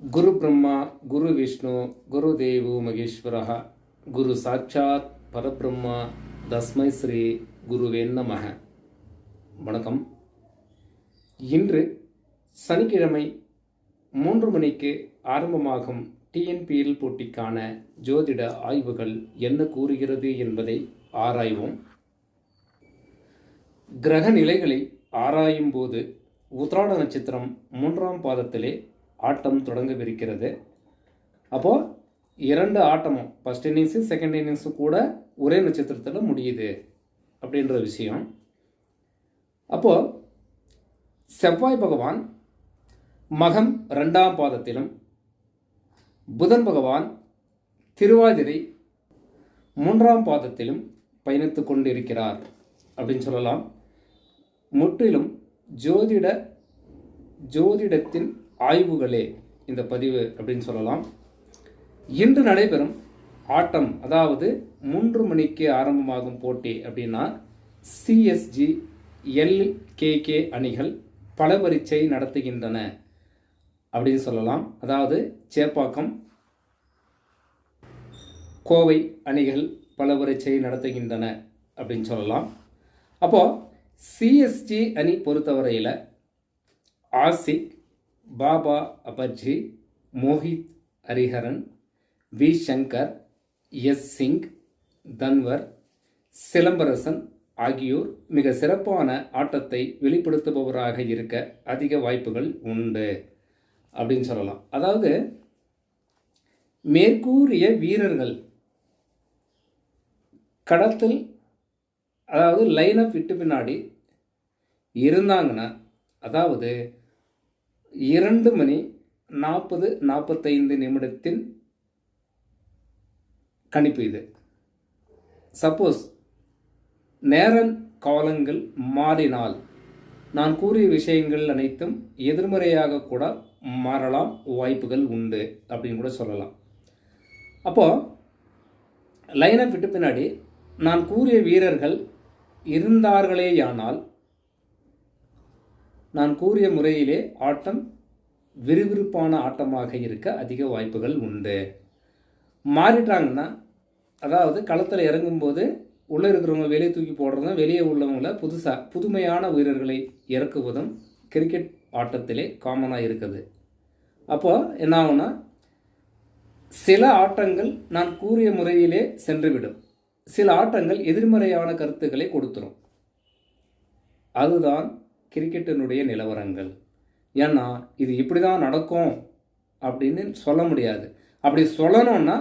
குரு பிரம்மா குரு விஷ்ணு குரு தேவு மகேஸ்வரः குரு சாட்சாத் பரபிரம்மா தஸ்மை ஸ்ரீ குருவே நமः. வணக்கம். இன்று சனிக்கிழமை 3 மணிக்கு ஆரம்பமாகும் டிஎன்பிஎல் போட்டிக்கான ஜோதிட ஆய்வுகள் என்ன கூறுகிறது என்பதை ஆராய்வோம். கிரக நிலைகளை ஆராயும் போது உத்திராட நட்சத்திரம் 3ஆம் பாதத்திலே ஆட்டம் தொடங்கவிருக்கிறது. அப்போது 2 ஆட்டமும் ஃபஸ்ட் இன்னிங்ஸு செகண்ட் இன்னிங்ஸு கூட ஒரே நட்சத்திரத்தில் முடியுது அப்படின்ற விஷயம். அப்போது செவ்வாய் பகவான் மகம் 2ஆம் பாதத்திலும், புதன் பகவான் திருவாதிரை 3ஆம் பாதத்திலும் பயணித்து கொண்டிருக்கிறார் அப்படின்னு சொல்லலாம். முற்றிலும் ஜோதிடத்தின் ஆய்வுகளே இந்த பதிவு அப்படின்னு சொல்லலாம். இன்று நடைபெறும் ஆட்டம், அதாவது 3 மணிக்கு ஆரம்பமாகும் போட்டி அப்படின்னா சிஎஸ்ஜி எல்கேகே அணிகள் பல பரீட்சை நடத்துகின்றன அப்படின்னு சொல்லலாம். அதாவது சேப்பாக்கம் கோவை அணிகள் பல பரீட்சை நடத்துகின்றன அப்படின்னு சொல்லலாம். அப்போது சிஎஸ்ஜி அணி பொறுத்தவரையில் ஆசிக், பாபா அபர்ஜி, மோஹித் ஹரிஹரன், வி சங்கர், எஸ் சிங், தன்வர், சிலம்பரசன் ஆகியோர் மிக சிறப்பான ஆட்டத்தை வெளிப்படுத்துபவராக இருக்க அதிக வாய்ப்புகள் உண்டு அப்படின்னு சொல்லலாம். அதாவது மேற்கூறிய வீரர்கள் கடத்தில், அதாவது லைனப் விட்டு பின்னாடி இருந்தாங்கன்னா, அதாவது 2 மணி 40-45 நிமிடத்தின் கணிப்பு இது. சப்போஸ் நேர காலங்கள் மாறினால் நான் கூறிய விஷயங்கள் அனைத்தும் எதிர்மறையாக கூட மாறலாம், வாய்ப்புகள் உண்டு அப்படின்னு கூட சொல்லலாம். அப்போது லைனை விட்டு பின்னாடி நான் கூறிய வீரர்கள் இருந்தார்களேயானால் நான் கூறிய முறையிலே ஆட்டம் விறுவிறுப்பான ஆட்டமாக இருக்க அதிக வாய்ப்புகள் உண்டு. மாறிட்டாங்கன்னா, அதாவது களத்தில் இறங்கும்போது உள்ளே இருக்கிறவங்க வெளியே தூக்கி போடுறதும், வெளியே உள்ளவங்கள புதுமையான வீரர்களை இறக்குவதும் கிரிக்கெட் ஆட்டத்திலே காமனாக இருக்குது. அப்போது என்ன ஆகும்னா, சில ஆட்டங்கள் நான் கூறிய முறையிலே சென்றுவிடும், சில ஆட்டங்கள் எதிர்மறையான கருத்துக்களை கொடுத்துரும். அதுதான் கிரிக்கெட்டினுடைய நிலவரங்கள். ஏன்னா இது இப்படி தான் நடக்கும் அப்படின்னு சொல்ல முடியாது. அப்படி சொல்லணும்னா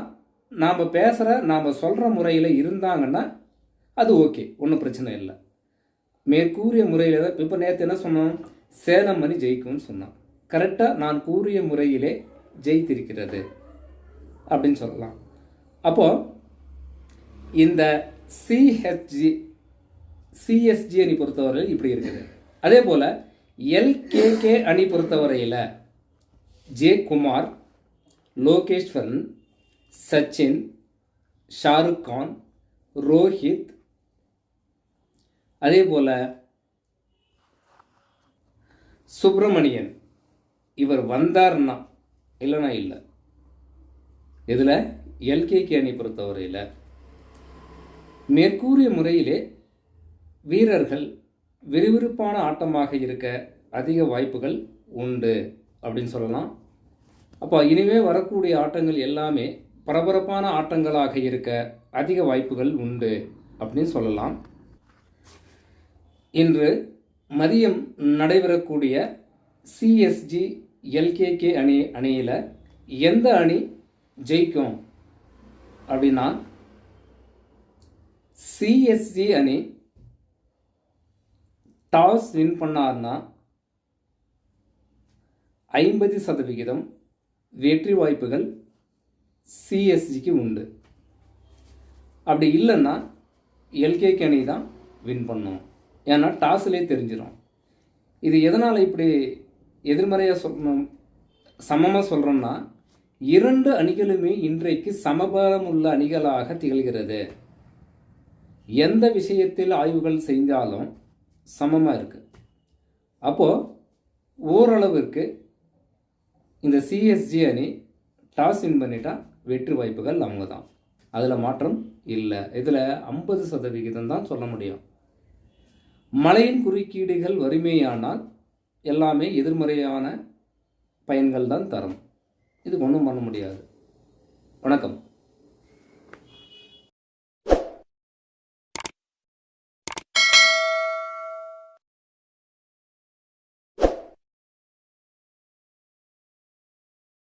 நாம் சொல்கிற முறையில் இருந்தாங்கன்னா அது ஓகே, ஒன்றும் பிரச்சனை இல்லை. மேற்கூறிய முறையில் தான். இப்போ நேற்று என்ன சொன்னோம், சேலம் அணி ஜெயிக்கும்னு சொன்னோம். கரெக்டாக நான் கூறிய முறையிலே ஜெயித்திருக்கிறது அப்படின்னு சொல்லலாம். அப்போது இந்த சிஎஸ்ஜி அணி பொறுத்தவரையில் இப்படி இருக்குது. அதே போல் எல்கேகே அணி பொறுத்தவரையில் ஜே குமார், லோகேஸ்வரன், சச்சின், ஷாருக் கான், ரோஹித், அதே போல் சுப்பிரமணியன் இவர் வந்தார்னா, இல்லைனா இல்லை. இதில் எல்கேகே அணி பொறுத்தவரையில் மேற்கூறிய முறையிலே வீரர்கள் விறுவிறுப்பான ஆட்டமாக இருக்க அதிக வாய்ப்புகள் உண்டு அப்படின்னு சொல்லலாம். அப்போ இனிமே வரக்கூடிய ஆட்டங்கள் எல்லாமே பரபரப்பான ஆட்டங்களாக இருக்க அதிக வாய்ப்புகள் உண்டு அப்படின்னு சொல்லலாம். இன்று மதியம் நடைபெறக்கூடிய சிஎஸ்ஜி எல்கேகே அணியில் எந்த அணி ஜெயிக்கும் அப்படின்னா, சிஎஸ்ஜி அணி டாஸ் வின் பண்ணார்னா 50% வெற்றி வாய்ப்புகள் சிஎஸ்ஜிக்கு உண்டு. அப்படி இல்லைன்னா எல்கேகே அணி தான் வின் பண்ணும். ஏன்னா டாஸ்லேயே தெரிஞ்சிடும். இது எதனால் இப்படி எதிர்மறையாக சமமாக சொல்கிறோம்னா, 2 அணிகளுமே இன்றைக்கு சமபலம் உள்ள அணிகளாக திகழ்கிறது. எந்த விஷயத்தில் ஆய்வுகள் செஞ்சாலும் சமமாக இருக்குது. அப்போது ஓரளவிற்கு இந்த சிஎஸ்ஜி அணி டாஸ் வின் பண்ணிட்டா வெற்றி வாய்ப்புகள் அவங்க தான். அதில் மாற்றம் இல்லை. இதில் 50% தான் சொல்ல முடியும். மழையின் குறுக்கீடுகள் வறுமையானால் எல்லாமே எதிர்மறையான பயன்கள் தான் தரும். இதுக்கு ஒன்றும் பண்ண முடியாது. வணக்கம்.